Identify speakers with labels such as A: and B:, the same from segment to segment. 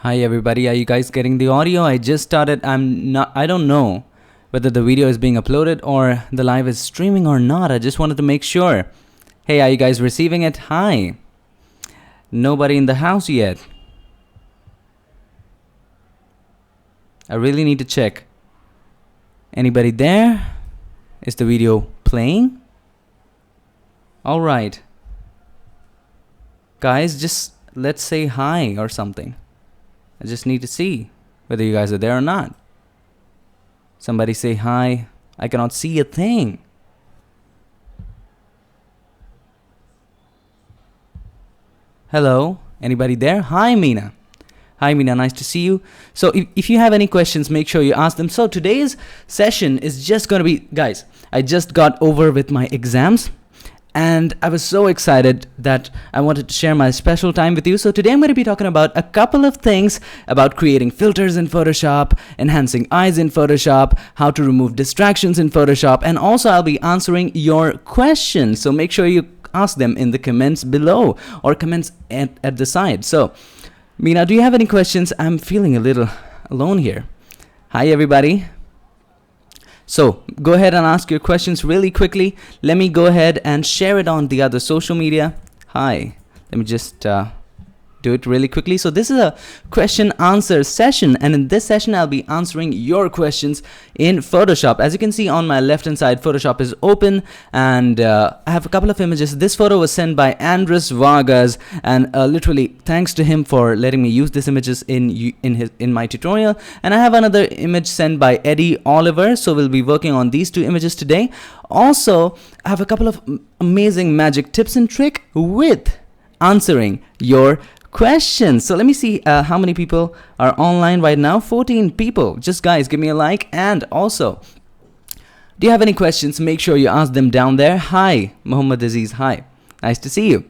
A: Hi everybody, are you guys getting the audio? I just started. I don't know whether the video is being uploaded or the live is streaming or not. I just wanted to make sure. Hey, are you guys receiving it? Hi. Nobody in the house yet. I really need to check. Anybody there? Is the video playing? All right. Guys, just let's say hi or something. I just need to see whether you guys are there or not. Somebody say hi. I cannot see a thing. Hello? Anybody there? Hi, Meena. Hi, Meena. Nice to see you. So if you have any questions, make sure you ask them. So today's session is just going to be, guys, I just got over with my exams. And I was so excited that I wanted to share my special time with you. So today I'm going to be talking about a couple of things about creating filters in Photoshop, enhancing eyes in Photoshop, how to remove distractions in Photoshop, and also I'll be answering your questions. So make sure you ask them in the comments below or comments at the side. So, Meena, do you have any questions? I'm feeling a little alone here. Hi, everybody. So go ahead and ask your questions really quickly. Let me go ahead and share it on the other social media. Hi, let me just do it really quickly. So this is a question answer session, and in this session I'll be answering your questions in Photoshop. As you can see on my left hand side, Photoshop is open, and I have a couple of images. This photo was sent by Andres Vargas, and literally thanks to him for letting me use these images in my tutorial. And I have another image sent by Eddie Oliver, so we'll be working on these two images today. Also, I have a couple of amazing magic tips and tricks with answering your questions. So let me see how many people are online right now. 14 people. Just guys, give me a like. And also, do you have any questions? Make sure you ask them down there. Hi, Muhammad Aziz. Hi. Nice to see you.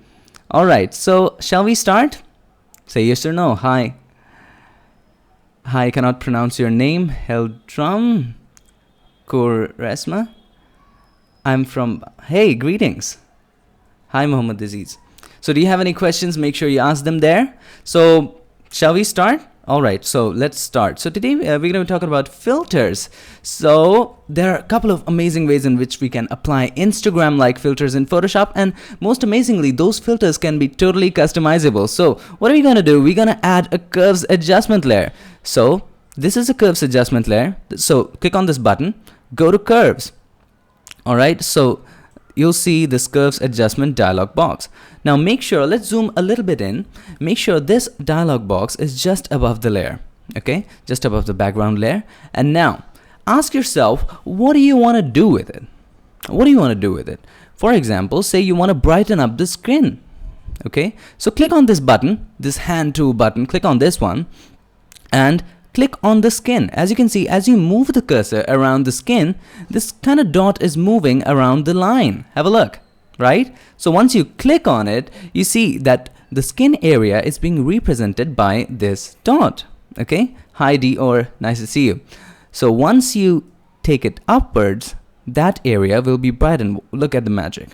A: All right. So shall we start? Say yes or no. Hi. Hi, I cannot pronounce your name. Heldrum Koresma. I'm from... Hey, greetings. Hi, Muhammad Aziz. So do you have any questions? Make sure you ask them there. So shall we start? All right, so let's start. So today we're going to be talking about filters. So there are a couple of amazing ways in which we can apply Instagram-like filters in Photoshop. And most amazingly, those filters can be totally customizable. So what are we going to do? We're going to add a curves adjustment layer. So this is a curves adjustment layer. So click on this button, go to curves. All right, so you'll see this curves adjustment dialog box. Now make sure, let's zoom a little bit in. Make sure this dialog box is just above the layer, okay? Just above the background layer. And now ask yourself, what do you want to do with it? What do you want to do with it? For example, say you want to brighten up the skin, okay? So click on this button, this hand tool button, click on this one and click on the skin. As you can see, as you move the cursor around the skin, this kind of dot is moving around the line. Have a look, right? So once you click on it, you see that the skin area is being represented by this dot, okay? Hi Dior, nice to see you. So once you take it upwards, that area will be brightened. Look at the magic.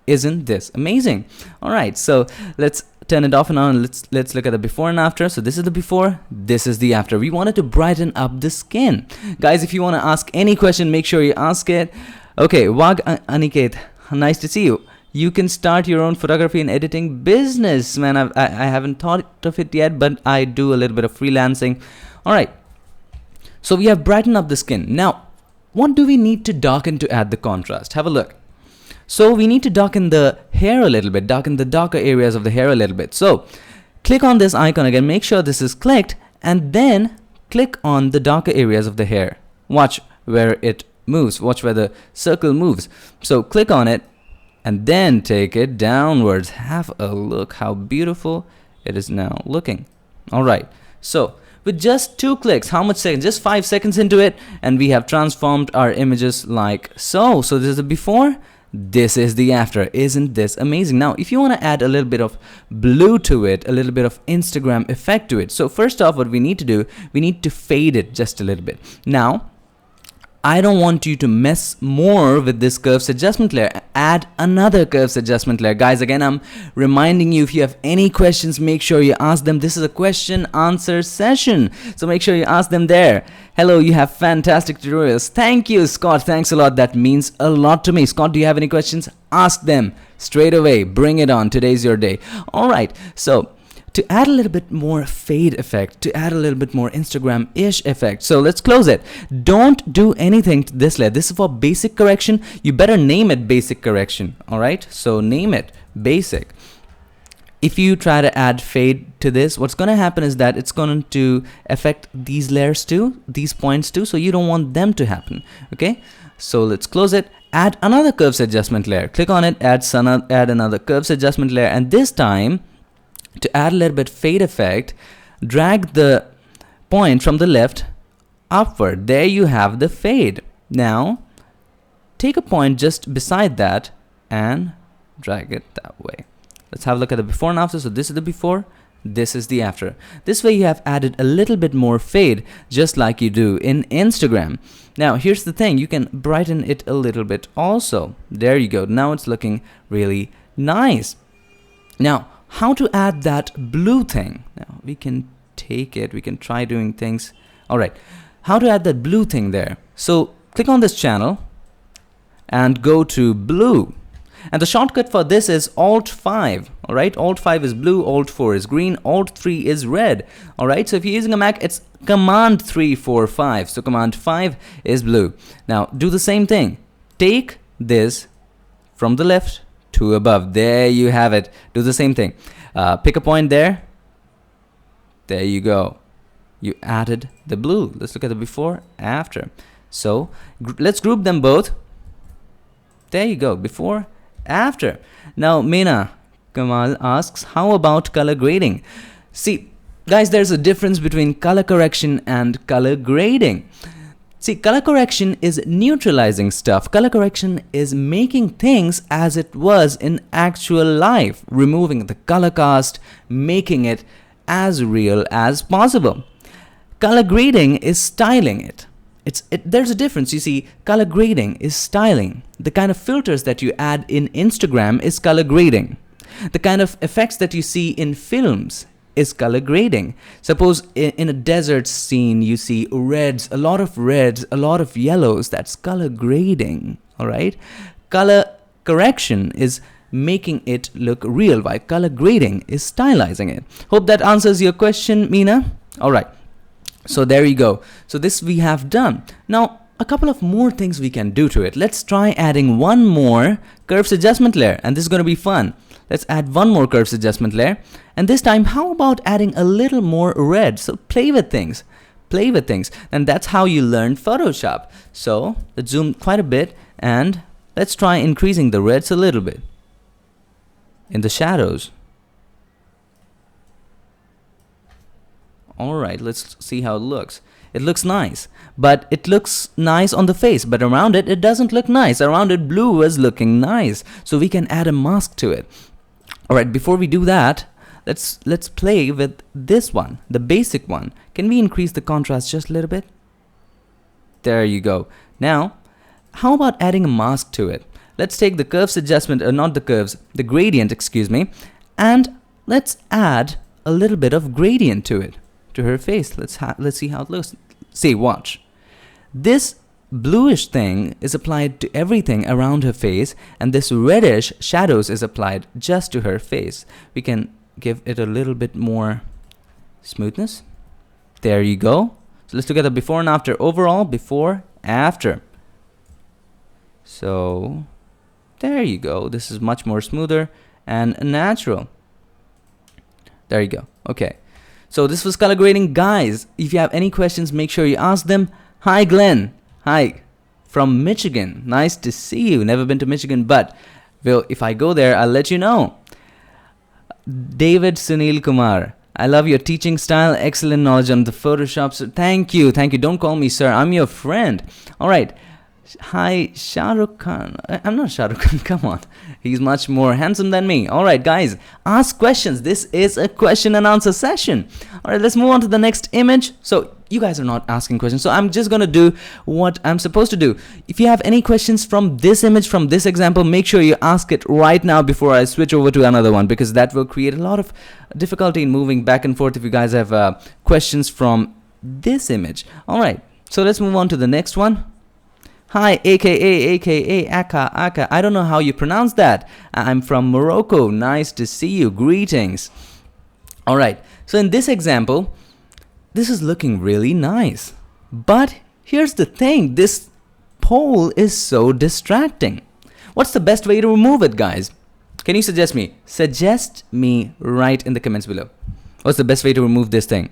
A: Isn't this amazing? All right, so let's turn it off and on. Let's look at the before and after. So this is the before, this is the after. We wanted to brighten up the skin. Guys, if you want to ask any question, make sure you ask it. Okay, Wag Aniket, nice to see you. You can start your own photography and editing business. Man, I haven't thought of it yet, but I do a little bit of freelancing. All right, so we have brightened up the skin. Now, what do we need to darken to add the contrast? Have a look. So we need to darken the hair a little bit, darken the darker areas of the hair a little bit. So click on this icon again, make sure this is clicked, and then click on the darker areas of the hair. Watch where it moves, watch where the circle moves. So click on it and then take it downwards. Have a look how beautiful it is now looking. All right, so with just 2 clicks, how much seconds? Just 5 seconds into it, and we have transformed our images like so. So this is the before. This is the after. Isn't this amazing? Now, if you want to add a little bit of blue to it, a little bit of Instagram effect to it. So first off, what we need to do, we need to fade it just a little bit. Now, I don't want you to mess more with this curves adjustment layer. add another curves adjustment layer. Guys, again, I'm reminding you, if you have any questions, make sure you ask them. This is a question answer session, so make sure you ask them there. Hello, you have fantastic tutorials. Thank you, Scott. Thanks a lot. That means a lot to me. Scott, do you have any questions? Ask them straight away. Bring it on. Today's your day. All right, so to add a little bit more fade effect, to add a little bit more Instagram-ish effect. So let's close it. Don't do anything to this layer. This is for basic correction. You better name it basic correction. All right, so name it basic. If you try to add fade to this, what's going to happen is that it's going to affect these layers too, these points too, so you don't want them to happen. Okay, so let's close it. Add another curves adjustment layer. Click on it, add another curves adjustment layer, and this time, to add a little bit fade effect, drag the point from the left upward. There you have the fade. Now take a point just beside that and drag it that way. Let's have a look at the before and after. So this is the before, this is the after. This way you have added a little bit more fade, just like you do in Instagram. Now here's the thing, you can brighten it a little bit also. There you go. Now it's looking really nice. Now how to add that blue thing? Now we can take it, we can try doing things. All right, how to add that blue thing there? So click on this channel and go to blue, and the shortcut for this is Alt 5. All right, Alt 5 is blue, Alt 4 is green, Alt 3 is red. All right, so if you're using a Mac, it's Command 3 4 5. So Command 5 is blue. Now do the same thing, take this from the left to above. There you have it. Do the same thing. Pick a point there. There you go. You added the blue. Let's look at the before, after. So let's group them both. There you go. Before, after. Now Meena Kamal asks, how about color grading? See, guys, there's a difference between color correction and color grading. See, color correction is neutralizing stuff. Color correction is making things as it was in actual life, removing the color cast, making it as real as possible. Color grading is styling it. There's a difference. You see, color grading is styling. The kind of filters that you add in Instagram is color grading. The kind of effects that you see in films is color grading. Suppose in a desert scene you see reds, a lot of yellows. That's color grading. All right, color correction is making it look real, while color grading is stylizing it. Hope that answers your question, Meena. All right, so there you go. So this we have done. Now a couple of more things we can do to it. Let's try adding one more curves adjustment layer, and this is going to be fun. Let's add one more curves adjustment layer, and this time how about adding a little more red? So play with things, and that's how you learn Photoshop. So let's zoom quite a bit and let's try increasing the reds a little bit in the shadows. All right, let's see how it looks. It looks nice, but it looks nice on the face, but around it, it doesn't look nice. Around it, blue was looking nice, so we can add a mask to it. All right, before we do that, let's play with this one, the basic one. Can we increase the contrast just a little bit? There you go. Now, how about adding a mask to it? Let's take the curves adjustment, not the curves, the gradient, excuse me, and let's add a little bit of gradient to it, to her face. Let's see how it looks. See, watch. This bluish thing is applied to everything around her face, and this reddish shadows is applied just to her face. We can give it a little bit more smoothness. There you go. So let's look at the before and after. Overall, before, after. So there you go. This is much more smoother and natural. There you go. Okay, so this was color grading. Guys, if you have any questions, make sure you ask them. Hi Glenn. Hi, from Michigan. Nice to see you. Never been to Michigan, but well, if I go there, I'll let you know. David Sunil Kumar. I love your teaching style. Excellent knowledge on the Photoshop. So thank you. Thank you. Don't call me sir. I'm your friend. All right. Hi, Shah Rukh Khan. I'm not Shah Rukh Khan. Come on. He's much more handsome than me. All right, guys. Ask questions. This is a question and answer session. All right, let's move on to the next image. So you guys are not asking questions, so I'm just gonna do what I'm supposed to do. If you have any questions from this image, from this example, make sure you ask it right now before I switch over to another one, because that will create a lot of difficulty in moving back and forth if you guys have questions from this image. All right, so let's move on to the next one. Hi, aka Aka. I don't know how you pronounce that. I'm from Morocco. Nice to see you. Greetings. All right, so in this example, this is looking really nice. But here's the thing, this pole is so distracting. What's the best way to remove it, guys? Can you suggest me? Suggest me right in the comments below. What's the best way to remove this thing?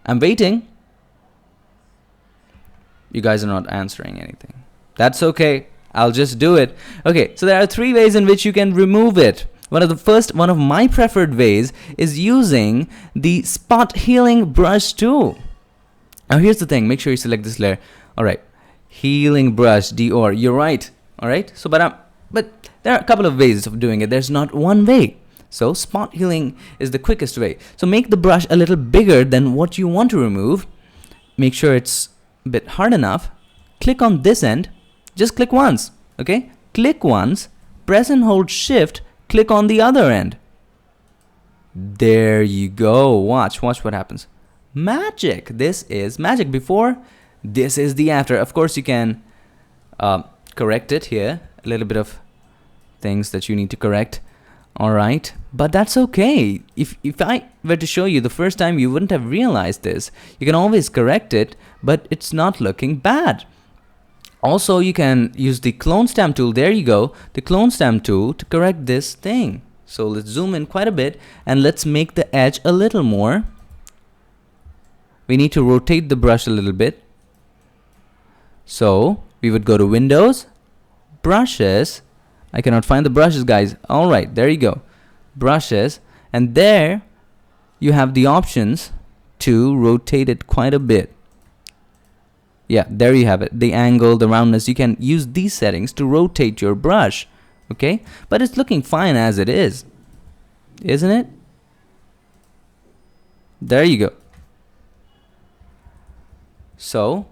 A: I'm waiting. You guys are not answering anything. That's okay. I'll just do it. Okay, so there are 3 ways in which you can remove it. One of my preferred ways is using the spot healing brush tool. Now here's the thing, make sure you select this layer. All right, healing brush, Dior, you're right. All right, so but there are a couple of ways of doing it. There's not one way. So spot healing is the quickest way. So make the brush a little bigger than what you want to remove. Make sure it's a bit hard enough. Click on this end, just click once, okay? Click once, press and hold shift, click on the other end. There you go. Watch what happens. Magic. This is magic. Before, this is the after. Of course, you can correct it here. A little bit of things that you need to correct. All right, but that's okay. If I were to show you the first time, you wouldn't have realized this. You can always correct it, but it's not looking bad. Also, you can use the clone stamp tool. There you go, the clone stamp tool, to correct this thing. So let's zoom in quite a bit and let's make the edge a little more. We need to rotate the brush a little bit. So we would go to Windows, Brushes. I cannot find the brushes, guys. All right, there you go, Brushes, and there you have the options to rotate it quite a bit. Yeah, there you have it. The angle, the roundness. You can use these settings to rotate your brush. Okay, but it's looking fine as it is, isn't it? There you go. So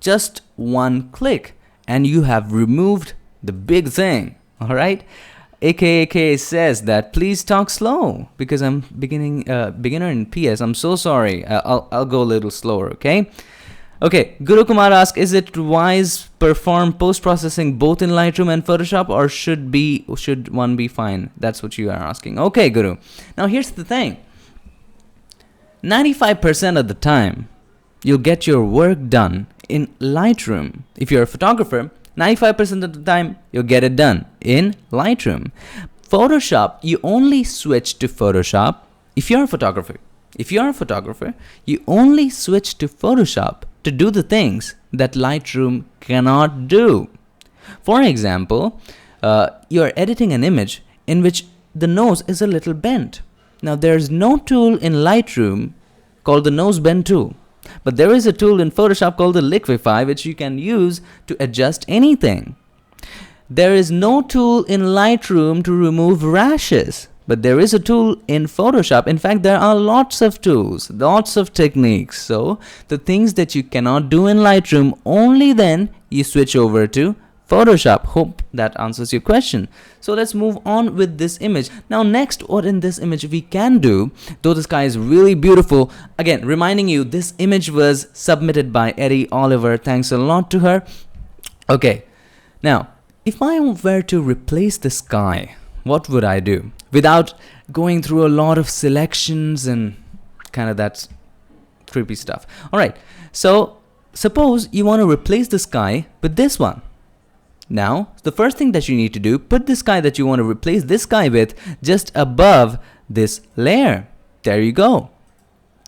A: just one click and you have removed the big thing. All right. AKAK says that please talk slow because I'm beginner in PS. I'm so sorry. I'll go a little slower. Okay. Okay, Guru Kumar asks, is it wise perform post-processing both in Lightroom and Photoshop, or should one be fine? That's what you are asking. Okay, Guru. Now here's the thing. 95% of the time, you'll get your work done in Lightroom. If you're a photographer, 95% of the time, you'll get it done in Lightroom. Photoshop, you only switch to Photoshop if you're a photographer. If you're a photographer, you only switch to Photoshop to do the things that Lightroom cannot do. For example, you're editing an image in which the nose is a little bent. Now, there's no tool in Lightroom called the nose bend tool, but there is a tool in Photoshop called the Liquify, which you can use to adjust anything. There is no tool in Lightroom to remove rashes, but there is a tool in Photoshop. In fact, there are lots of tools, lots of techniques. So the things that you cannot do in Lightroom, only then you switch over to Photoshop. Hope that answers your question. So let's move on with this image. Now next, what in this image we can do, though the sky is really beautiful, again, reminding you, this image was submitted by Eddie Oliver. Thanks a lot to her. Okay, now, if I were to replace the sky, what would I do? Without going through a lot of selections and kind of that creepy stuff. All right, so suppose you want to replace the sky with this one. Now, the first thing that you need to do, put the sky that you want to replace this sky with just above this layer. There you go.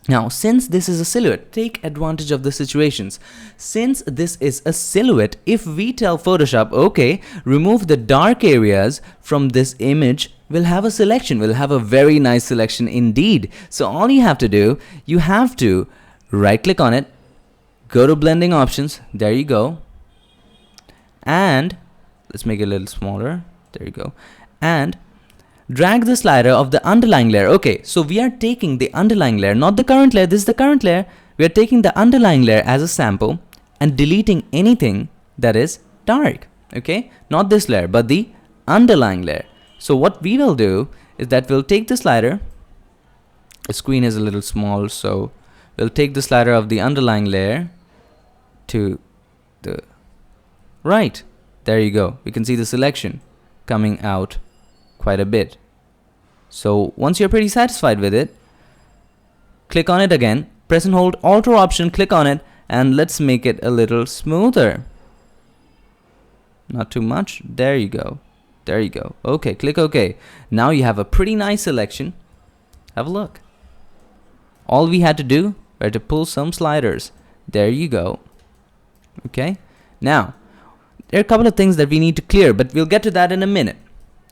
A: Now, since this is a silhouette, take advantage of the situations. Since this is a silhouette, if we tell Photoshop, okay, remove the dark areas from this image, we'll have a selection. We'll have a very nice selection indeed. So all you have to do, you have to right click on it, go to blending options. There you go. And let's make it a little smaller. There you go. And drag the slider of the underlying layer. Okay, so we are taking the underlying layer, not the current layer. This is the current layer. We are taking the underlying layer as a sample and deleting anything that is dark. Okay, not this layer, but the underlying layer. So what we will do is that we'll take the slider. The screen is a little small, so we'll take the slider of the underlying layer to the right. There you go. We can see the selection coming out quite a bit. So once you're pretty satisfied with it, click on it again, press and hold Alt or Option, click on it, and let's make it a little smoother. Not too much. There you go. There you go. Okay, click OK. Now you have a pretty nice selection. Have a look. All we had to do was to pull some sliders. There you go. Okay. Now, there are a couple of things that we need to clear, but we'll get to that in a minute.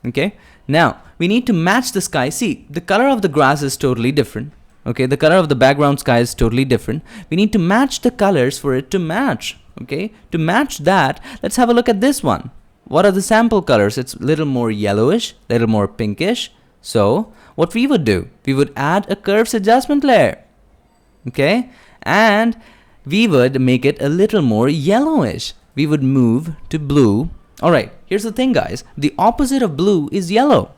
A: Okay. Now, we need to match the sky. See, the color of the grass is totally different. Okay. The color of the background sky is totally different. We need to match the colors for it to match. Okay. To match that, let's have a look at this one. What are the sample colors? It's a little more yellowish, a little more pinkish. So, what we would do, we would add a curves adjustment layer. Okay. And we would make it a little more yellowish. We would move to blue. Alright, here's the thing, guys. The opposite of blue is yellow.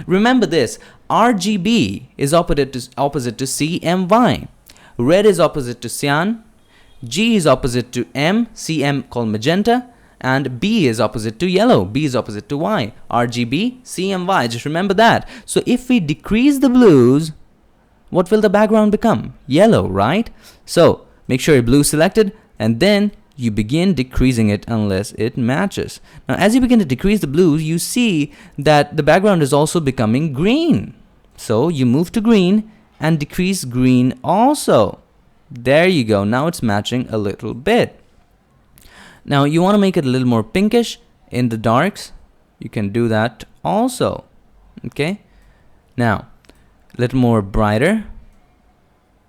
A: Remember this, RGB is opposite to CMY. Red is opposite to cyan. G is opposite to M, CM called magenta. And B is opposite to yellow. B is opposite to Y. RGB, CMY. Just remember that. So if we decrease the blues, what will the background become? Yellow, right? So make sure your blue is selected, and then you begin decreasing it unless it matches. Now, as you begin to decrease the blues, you see that the background is also becoming green. So you move to green and decrease green also. There you go. Now it's matching a little bit. Now you want to make it a little more pinkish in the darks. You can do that also. Okay. Now, a little more brighter.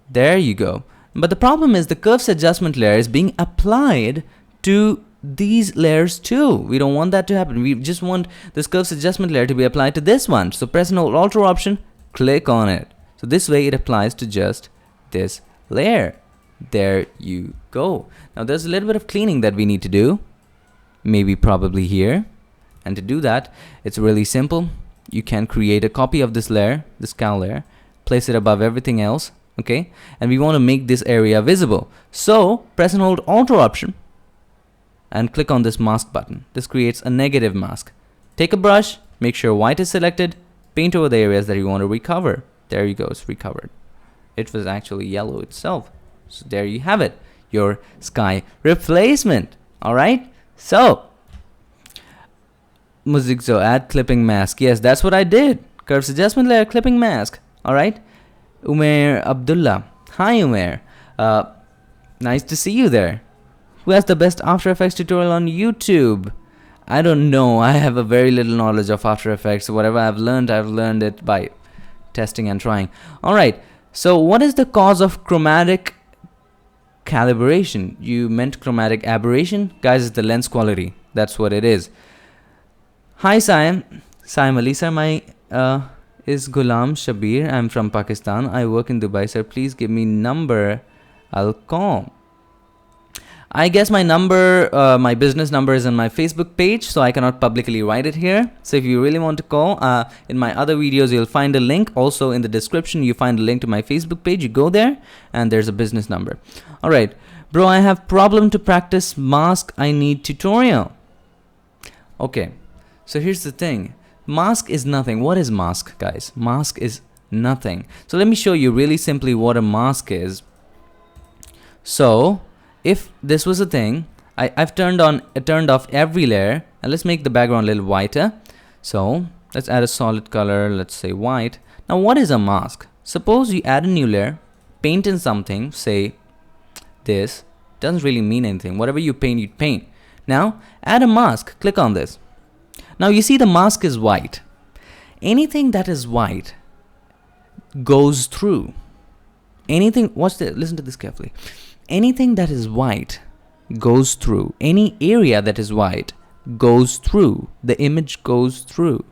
A: There you go. But the problem is the curves adjustment layer is being applied to these layers too. We don't want that to happen. We just want this curves adjustment layer to be applied to this one. So press and hold Alt or Option, click on it. So this way it applies to just this layer. There you go. Now there's a little bit of cleaning that we need to do. Maybe probably here. And to do that, it's really simple. You can create a copy of this layer, this cal layer, place it above everything else. Okay, and we want to make this area visible. So press and hold Alt or Option and click on this mask button. This creates a negative mask. Take a brush, make sure white is selected, paint over the areas that you want to recover. There you go, it's recovered. It was actually yellow itself. So there you have it, your sky replacement. Alright, so Muzikzo, add clipping mask. Yes, that's what I did. Curves adjustment layer, clipping mask. Alright. Umair Abdullah. Hi Umair. Nice to see you there. Who has the best After Effects tutorial on YouTube? I don't know. I have a very little knowledge of After Effects. Whatever I've learned it by testing and trying. Alright. So what is the cause of chromatic calibration? You meant chromatic aberration? Guys, it's the lens quality. That's what it is. Hi Saim. Saim Ali sir, my is Ghulam Shabir. I'm from Pakistan. I work in Dubai, sir. Please give me number. I'll call. I guess my number, my business number is on my Facebook page, so I cannot publicly write it here. So if you really want to call, in my other videos, you'll find a link. Also in the description, you find a link to my Facebook page. You go there and there's a business number. All right. Bro, I have problem to practice mask. I need tutorial. Okay. So here's the thing. Mask is nothing. What is mask, guys? Mask is nothing. So let me show you really simply what a mask is. So if this was a thing, I've turned off every layer, and let's make the background a little whiter. So let's add a solid color, let's say white. Now what is a mask? Suppose you add a new layer, paint in something, say this, doesn't really mean anything. Whatever you paint, you paint. Now add a mask, click on this. Now you see the mask is white. Anything that is white goes through. Anything, listen to this carefully. Anything that is white goes through. Any area that is white goes through. The image goes through.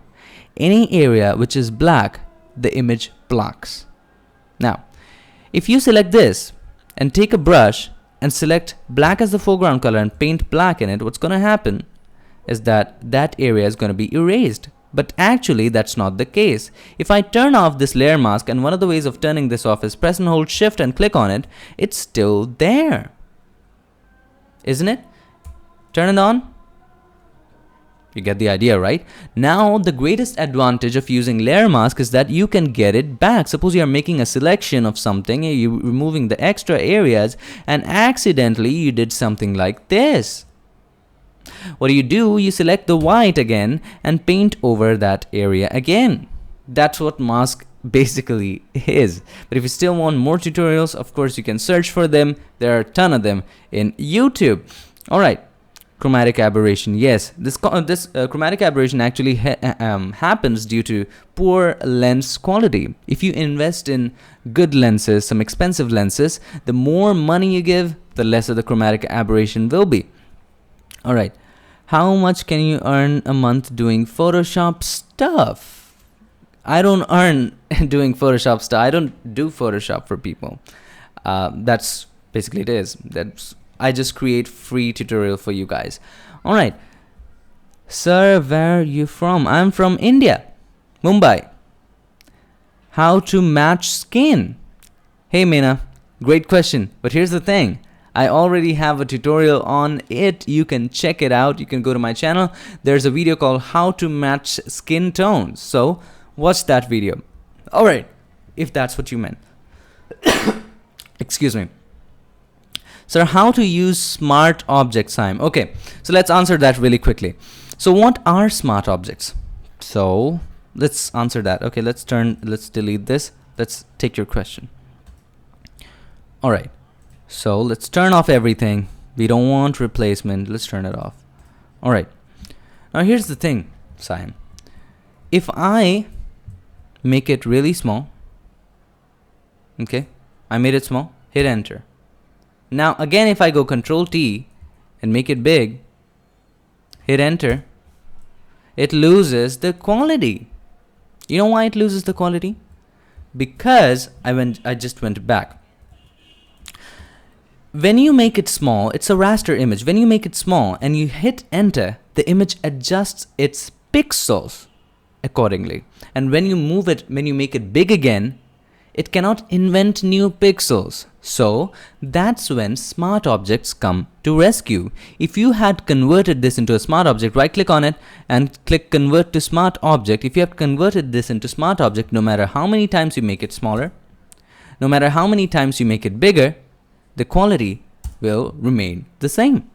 A: any area which is black, the image blocks. Now, if you select this and take a brush and select black as the foreground color and paint black in it, what's going to happen is that that area is going to be erased. But actually, that's not the case. If I turn off this layer mask, and one of the ways of turning this off is press and hold shift and click on it, it's still there. Isn't it? Turn it on. You get the idea, right? Now, the greatest advantage of using layer mask is that you can get it back. Suppose you are making a selection of something, you're removing the extra areas, and accidentally you did something like this. What do? You select the white again and paint over that area again. That's what mask basically is. But if you still want more tutorials, of course you can search for them. There are a ton of them in YouTube. All right. Chromatic aberration. Yes, this chromatic aberration actually happens due to poor lens quality. If you invest in good lenses, some expensive lenses, the more money you give, the lesser the chromatic aberration will be. All right. How much can you earn a month doing Photoshop stuff? I don't earn doing Photoshop stuff. I don't do Photoshop for people. That's basically it is. I just create free tutorial for you guys. All right. Sir, where are you from? I'm from India, Mumbai. How to match skin? Hey, Meena, great question. But here's the thing. I already have a tutorial on it. You can check it out. You can go to my channel. There's a video called How to Match Skin Tones. So watch that video. All right, if that's what you meant. Excuse me. Sir, how to use smart objects, Simon? Okay, so let's answer that really quickly. So what are smart objects? So let's answer that. Okay, let's delete this. Let's take your question. All right. So let's turn off everything. We don't want replacement. Let's turn it off. All right. Now here's the thing, Simon. If I make it really small, okay, I made it small, hit enter. Now again, if I go Control T and make it big, hit enter, it loses the quality. You know why it loses the quality? Because I just went back. When you make it small, it's a raster image. When you make it small and you hit enter, the image adjusts its pixels accordingly. And when you make it big again, it cannot invent new pixels. So that's when smart objects come to rescue. If you had converted this into a smart object, right click on it and click convert to smart object. If you have converted this into smart object, no matter how many times you make it smaller, no matter how many times you make it bigger, the quality will remain the same.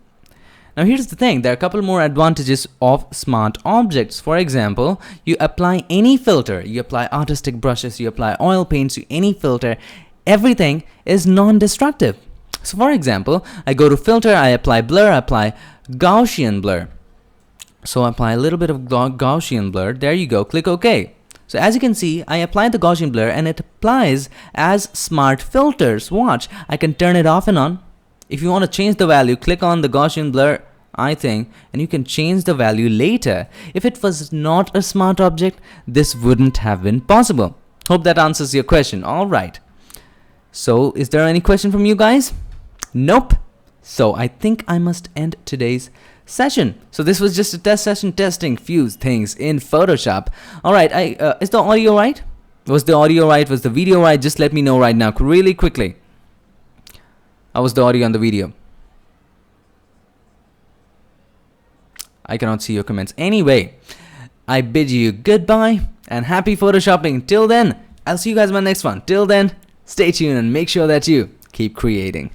A: Now here's the thing, there are a couple more advantages of smart objects. For example, you apply any filter, you apply artistic brushes, you apply oil paints, any filter, everything is non-destructive. So for example, I go to filter, I apply blur, I apply Gaussian blur. So I apply a little bit of Gaussian blur, there you go, click OK. So as you can see, I applied the Gaussian blur and it applies as smart filters. Watch, I can turn it off and on. If you want to change the value, click on the Gaussian blur and you can change the value later. If it was not a smart object, this wouldn't have been possible. Hope that answers your question. All right. So is there any question from you guys? Nope. So I think I must end today's session. So this was just a test session testing few things in Photoshop. All right, is the audio right? Was the audio right? Was the video right? Just let me know right now really quickly. How was the audio on the video? I cannot see your comments. Anyway, I bid you goodbye and happy photoshopping. Till then, I'll see you guys in my next one. Till then, stay tuned and make sure that you keep creating.